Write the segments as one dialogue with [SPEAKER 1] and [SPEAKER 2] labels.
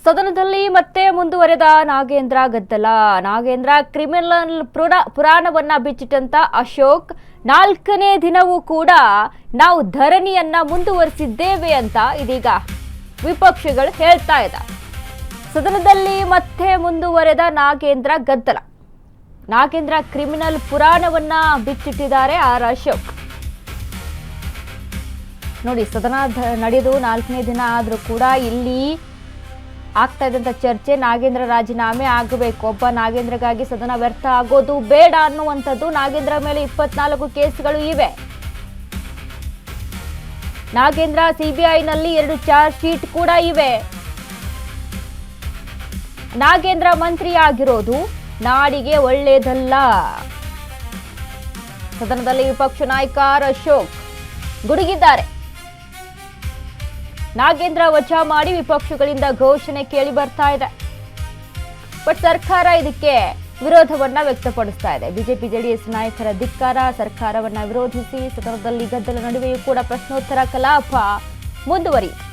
[SPEAKER 1] ಸದನದಲ್ಲಿ ಮತ್ತೆ ಮುಂದುವರೆದ ನಾಗೇಂದ್ರ ಗದ್ದಲ. ನಾಗೇಂದ್ರ ಕ್ರಿಮಿನಲ್ ಪುರಾಣವನ್ನ ಬಿಚ್ಚಿಟ್ಟಂತ ಅಶೋಕ್, 4ನೇ ದಿನವೂ ಕೂಡ ನಾವು ಧರಣಿಯನ್ನ ಮುಂದುವರಿಸಿದ್ದೇವೆ ಅಂತ ಇದೀಗ ವಿಪಕ್ಷಗಳು ಹೇಳ್ತಾ ಇದ್ದಾರೆ. ಸದನದಲ್ಲಿ ಮತ್ತೆ ಮುಂದುವರೆದ ನಾಗೇಂದ್ರ ಗದ್ದಲ. ನಾಗೇಂದ್ರ ಕ್ರಿಮಿನಲ್ ಪುರಾಣವನ್ನ ಬಿಚ್ಚಿಟ್ಟಿದ್ದಾರೆ ಆರ್ ಅಶೋಕ್. ನೋಡಿ, ಸದನ ನಡೆದು 4ನೇ ದಿನ ಆದರೂ ಕೂಡ ಇಲ್ಲಿ ಆಗ್ತಾ ಇದ್ದಂಥ ಚರ್ಚೆ ನಾಗೇಂದ್ರ ರಾಜೀನಾಮೆ ಆಗಬೇಕು, ಒಬ್ಬ ನಾಗೇಂದ್ರಗಾಗಿ ಸದನ ವ್ಯರ್ಥ ಆಗೋದು ಬೇಡ ಅನ್ನುವಂಥದ್ದು. ನಾಗೇಂದ್ರ ಮೇಲೆ 24 ಕೇಸ್ಗಳು ಇವೆ. ನಾಗೇಂದ್ರ ಸಿಬಿಐನಲ್ಲಿ 2 ಚಾರ್ಜ್ ಶೀಟ್ ಕೂಡ ಇವೆ. ನಾಗೇಂದ್ರ ಮಂತ್ರಿಯಾಗಿರೋದು ನಾಡಿಗೆ ಒಳ್ಳೆಯದಲ್ಲ. ಸದನದಲ್ಲಿ ವಿಪಕ್ಷ ನಾಯಕ ಆರ್ ಅಶೋಕ್ ಗುಡುಗಿದ್ದಾರೆ. ನಾಗೇಂದ್ರ ವಜಾ ಮಾಡಿ ವಿಪಕ್ಷಗಳಿಂದ ಘೋಷಣೆ ಕೇಳಿ ಬರ್ತಾ ಇದೆ. ಬಟ್ ಸರ್ಕಾರ ಇದಕ್ಕೆ ವಿರೋಧವನ್ನ ವ್ಯಕ್ತಪಡಿಸ್ತಾ ಇದೆ. ಬಿಜೆಪಿ ಜೆಡಿಎಸ್ ನಾಯಕರ ಧಿಕ್ಕಾರ, ಸರ್ಕಾರವನ್ನ ವಿರೋಧಿಸಿ ಸದನದಲ್ಲಿ ಗದ್ದಲ ನಡುವೆಯೂ ಕೂಡ ಪ್ರಶ್ನೋತ್ತರ ಕಲಾಪ ಮುಂದುವರಿಯಿತು.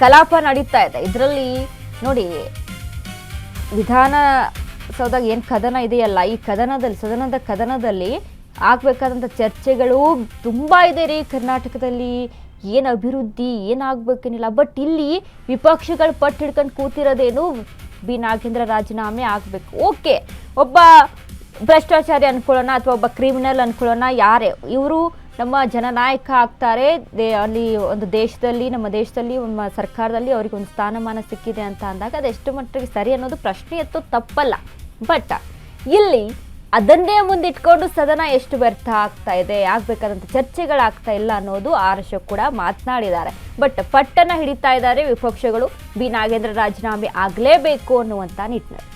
[SPEAKER 1] ಕಲಾಪ ನಡೀತಾ ಇದೆ. ಇದರಲ್ಲಿ ನೋಡಿ, ವಿಧಾನಸೌಧ ಏನ್ ಕದನ ಇದೆಯಲ್ಲ, ಈ ಸದನದ ಕದನದಲ್ಲಿ ಆಗ್ಬೇಕಾದಂಥ ಚರ್ಚೆಗಳು ತುಂಬಾ ಇದೆ ರೀ. ಕರ್ನಾಟಕದಲ್ಲಿ ಏನು ಅಭಿವೃದ್ಧಿ ಏನಾಗಬೇಕೇನಿಲ್ಲ. ಬಟ್ ಇಲ್ಲಿ ವಿಪಕ್ಷಗಳು ಪಟ್ಟು ಹಿಡ್ಕೊಂಡು ಕೂತಿರೋದೇನು, ಬಿ ನಾಗೇಂದ್ರ ರಾಜೀನಾಮೆ ಆಗಬೇಕು. ಓಕೆ, ಒಬ್ಬ ಭ್ರಷ್ಟಾಚಾರಿ ಅನ್ಕೊಳ್ಳೋಣ ಅಥವಾ ಒಬ್ಬ ಕ್ರಿಮಿನಲ್ ಅನ್ಕೊಳ್ಳೋಣ, ಯಾರೇ ಇವರು ನಮ್ಮ ಜನನಾಯಕ ಆಗ್ತಾರೆ. ಅಲ್ಲಿ ಒಂದು ನಮ್ಮ ದೇಶದಲ್ಲಿ ನಮ್ಮ ಸರ್ಕಾರದಲ್ಲಿ ಅವ್ರಿಗೆ ಒಂದು ಸ್ಥಾನಮಾನ ಸಿಕ್ಕಿದೆ ಅಂತ ಅಂದಾಗ ಅದೆಷ್ಟು ಮಟ್ಟಿಗೆ ಸರಿ ಅನ್ನೋದು ಪ್ರಶ್ನೆ ಎತ್ತು ತಪ್ಪಲ್ಲ. ಬಟ್ ಇಲ್ಲಿ ಅದನ್ನೇ ಮುಂದಿಟ್ಕೊಂಡು ಸದನ ಎಷ್ಟು ವ್ಯರ್ಥ ಆಗ್ತಾ ಇದೆ, ಆಗ್ಬೇಕಾದಂಥ ಚರ್ಚೆಗಳಾಗ್ತಾ ಇಲ್ಲ ಅನ್ನೋದು ಆರ್ ಅಶೋಕ್ ಕೂಡ ಮಾತನಾಡಿದ್ದಾರೆ. ಬಟ್ ಪಟ್ಟನ ಹಿಡಿತಾ ಇದ್ದಾರೆ ವಿಪಕ್ಷಗಳು, ಬಿ ನಾಗೇಂದ್ರ ರಾಜೀನಾಮೆ ಆಗಲೇಬೇಕು ಅನ್ನುವಂಥ ನಿಟ್ಟಿನಲ್ಲಿ.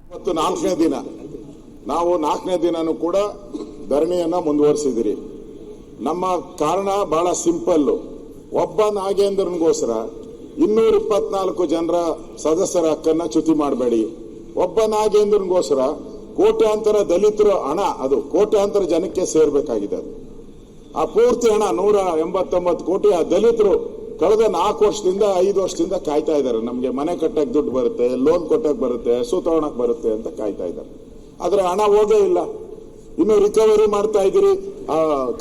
[SPEAKER 2] ಇವತ್ತು 4ನೇ ದಿನ, ನಾವು 4ನೇ ದಿನನೂ ಕೂಡ ಧರಣಿಯನ್ನ ಮುಂದುವರಿಸಿದಿರಿ. ನಮ್ಮ ಕಾರಣ ಬಹಳ ಸಿಂಪಲ್. ಒಬ್ಬ ನಾಗೇಂದ್ರನಿಗೋಸ್ಕರ 224 ಜನರ ಸದಸ್ಯರ ಹಕ್ಕನ್ನ ಚ್ಯುತಿ ಮಾಡಬೇಡಿ. ಒಬ್ಬ ನಾಗೇಂದ್ರನಿಗೋಸ್ಕರ ಕೋಟ್ಯಾಂತರ ದಲಿತರ ಹಣ, ಅದು ಕೋಟ್ಯಾಂತರ ಜನಕ್ಕೆ ಸೇರ್ಬೇಕಾಗಿದೆ. ಆ ಪೂರ್ತಿ ಹಣ 189 ಕೋಟಿ ಆ ದಲಿತರು ಕಳೆದ 4 ವರ್ಷದಿಂದ 5 ವರ್ಷದಿಂದ ಕಾಯ್ತಾ ಇದ್ದಾರೆ. ನಮ್ಗೆ ಮನೆ ಕಟ್ಟಕ್ಕೆ ದುಡ್ಡು ಬರುತ್ತೆ, ಲೋನ್ ಕೊಟ್ಟಕ್ಕೆ ಬರುತ್ತೆ, ಹಸು ತಗೊಳಕ್ ಬರುತ್ತೆ ಅಂತ ಕಾಯ್ತಾ ಇದ್ದಾರೆ. ಆದ್ರೆ ಹಣ ಹೋಗೇ ಇಲ್ಲ. ಇನ್ನು ರಿಕವರಿ ಮಾಡ್ತಾ ಇದ್ದೀರಿ,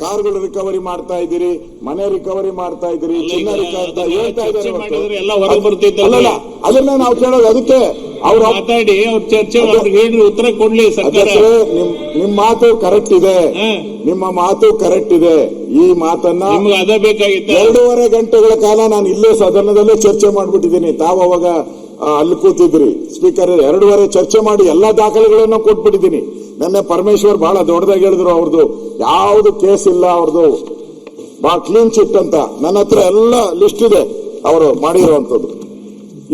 [SPEAKER 2] ಕಾರ್ಗಳು ರಿಕವರಿ ಮಾಡ್ತಾ ಇದ್ದೀರಿ, ಮನೆ ರಿಕವರಿ ಮಾಡ್ತಾ ಇದ್ದೀರಿ, ಚಿನ್ನ ರಿಕವರಿ ಹೇಳ್ತಾ ಇದ್ದಾರೆ. ಅದನ್ನ ನಾವು ಕೇಳೋದು. ಅದಕ್ಕೆ ಅವ್ರು ಮಾತಾಡಿ, ಅವ್ರ ಚರ್ಚೆ ಉತ್ತರ ಕೊಡ್ಲಿ. ನಿಮ್ ಮಾತು ಕರೆಕ್ಟ್ ಇದೆ, ನಿಮ್ಮ ಮಾತು ಕರೆಕ್ಟ್ ಇದೆ. ಈ ಮಾತನ್ನ 2.5 ಗಂಟೆಗಳ ಕಾಲ ನಾನು ಇಲ್ಲೇ ಸದನದಲ್ಲೇ ಚರ್ಚೆ ಮಾಡ್ಬಿಟ್ಟಿದ್ದೀನಿ. ತಾವು ಅವಾಗ ಅಲ್ಲಿ ಕೂತಿದ್ರಿ, ಸ್ಪೀಕರ್ 2.5 ಚರ್ಚೆ ಮಾಡಿ ಎಲ್ಲಾ ದಾಖಲೆಗಳನ್ನು ಕೊಟ್ಬಿಟ್ಟಿದ್ದೀನಿ. ನೆನ್ನೆ ಪರಮೇಶ್ವರ್ ಬಹಳ ದೊಡ್ಡದಾಗಿ ಹೇಳಿದ್ರು, ಅವ್ರದ್ದು ಯಾವ್ದು ಕೇಸ್ ಇಲ್ಲ, ಅವ್ರದ್ದು ಬಹಳ ಕ್ಲೀನ್ ಚಿಟ್ ಅಂತ. ನನ್ನ ಹತ್ರ ಎಲ್ಲ ಲಿಸ್ಟ್ ಇದೆ ಅವರು ಮಾಡಿರುವಂತದ್ದು.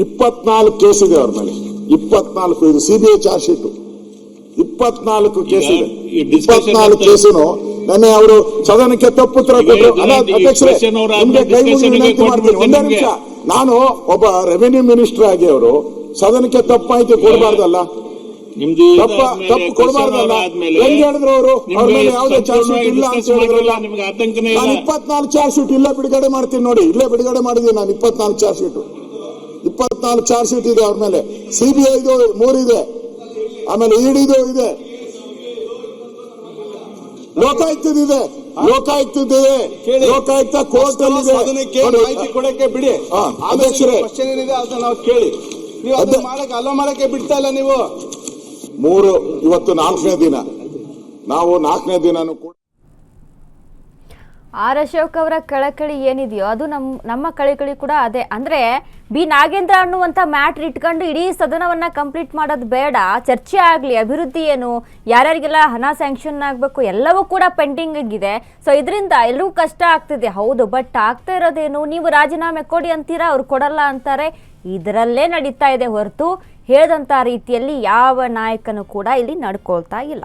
[SPEAKER 2] 24 ಕೇಸ್ ಇದೆ ಅವ್ರ ಮೇಲೆ, 24. ಇದು ಸಿಬಿಐ ಚಾರ್ಜ್ ಶೀಟ್. 24 ಕೇಸ್ ಇದೆ. 24 ಕೇಸನು ನೆನ್ನೆ ಅವರು ಸದನಕ್ಕೆ ತಪ್ಪುತ್ತರ ಕೊಟ್ಟರು. ಅಧ್ಯಕ್ಷರೇ, ನಿಮ್ಗೆ ಕೈ ಮುಗಿ ವಿನಂತಿ ಮಾಡ್ತೀನಿ, ಒಂದೇ ನಿಮಿಷ. ನಾನು ಒಬ್ಬ ರೆವಿನ್ಯೂ ಮಿನಿಸ್ಟರ್ ಆಗಿ ಅವರು ಸದನಕ್ಕೆ ತಪ್ಪು ಮಾಹಿತಿ ಕೊಡಬಾರ್ದಲ್ಲ, ತಪ್ಪು ಕೊಡಬಾರ್ದಲ್ಲ. ಹೆಂಗ್ ಹೇಳಿದ್ರು ಅವರು? ಅವ್ರ ಮೇಲೆ ಯಾವುದೇ ಚಾರ್ಜ್ ಶೀಟ್ ಇಲ್ಲ ಅಂತ ಹೇಳಿದ್ರಲ್ಲ. ನಾನು 24 ಚಾರ್ಜ್ ಶೀಟ್ ಇಲ್ಲೇ ಬಿಡುಗಡೆ ಮಾಡ್ತೀನಿ ನೋಡಿ, ಇಲ್ಲೇ ಬಿಡುಗಡೆ ಮಾಡಿದ್ದೀನಿ ನಾನು. 24 ಚಾರ್ಜ್ ಶೀಟ್, 24 ಚಾರ್ಜ್ ಶೀಟ್ ಇದೆ ಅವ್ರ ಮೇಲೆ. ಸಿಬಿಐ 3 ಇದೆ, ಆಮೇಲೆ ಇಡಿದು ಇದೆ, ಲೋಕಾಯುಕ್ತದಿದೆ, ಲೋಕಾಯುಕ್ತ ಕೋರ್ಟ್ ಅಲ್ಲಿ ಮಾಹಿತಿ ಕೊಡಕ್ಕೆ ಬಿಡಿ. ಅಧ್ಯಕ್ಷರೇ, ನಾವು ಕೇಳಿ, ನೀವು ಅದನ್ನ ಮಾಡಕ್ಕೆ ಅಲೋ ಮಾಡಕ್ಕೆ ಬಿಡ್ತಾ ಇಲ್ಲ ನೀವು. ಇವತ್ತು 4ನೇ ದಿನ, ನಾವು 4ನೇ ದಿನನೂ ಕೂಡ
[SPEAKER 1] ಆರ್ ಅಶೋಕ್ ಅವರ ಕಳಕಳಿ ಏನಿದೆಯೋ ಅದು ನಮ್ಮ ಕಳಕಳಿ ಕೂಡ ಅದೇ. ಅಂದ್ರೆ ಬಿ ನಾಗೇಂದ್ರ ಅನ್ನುವಂಥ ಮ್ಯಾಟ್ರ್ ಇಟ್ಕೊಂಡು ಇಡೀ ಸದನವನ್ನ ಕಂಪ್ಲೀಟ್ ಮಾಡೋದು ಬೇಡ. ಚರ್ಚೆ ಆಗಲಿ, ಅಭಿವೃದ್ಧಿ ಏನು, ಯಾರ್ಯಾರಿಗೆಲ್ಲ ಹಣ ಸ್ಯಾಂಕ್ಷನ್ ಆಗಬೇಕು, ಎಲ್ಲವೂ ಕೂಡ ಪೆಂಡಿಂಗ್ ಇದೆ. ಸೊ ಇದರಿಂದ ಎಲ್ಲರೂ ಕಷ್ಟ ಆಗ್ತಿದೆ, ಹೌದು. ಬಟ್ ಆಗ್ತಾ ಇರೋದೇನು, ನೀವು ರಾಜೀನಾಮೆ ಕೊಡಿ ಅಂತೀರಾ, ಅವ್ರು ಕೊಡಲ್ಲ ಅಂತಾರೆ. ಇದರಲ್ಲೇ ನಡೀತಾ ಇದೆ ಹೊರತು ಹೇಳಿದಂಥ ರೀತಿಯಲ್ಲಿ ಯಾವ ನಾಯಕನೂ ಕೂಡ ಇಲ್ಲಿ ನಡ್ಕೊಳ್ತಾ ಇಲ್ಲ.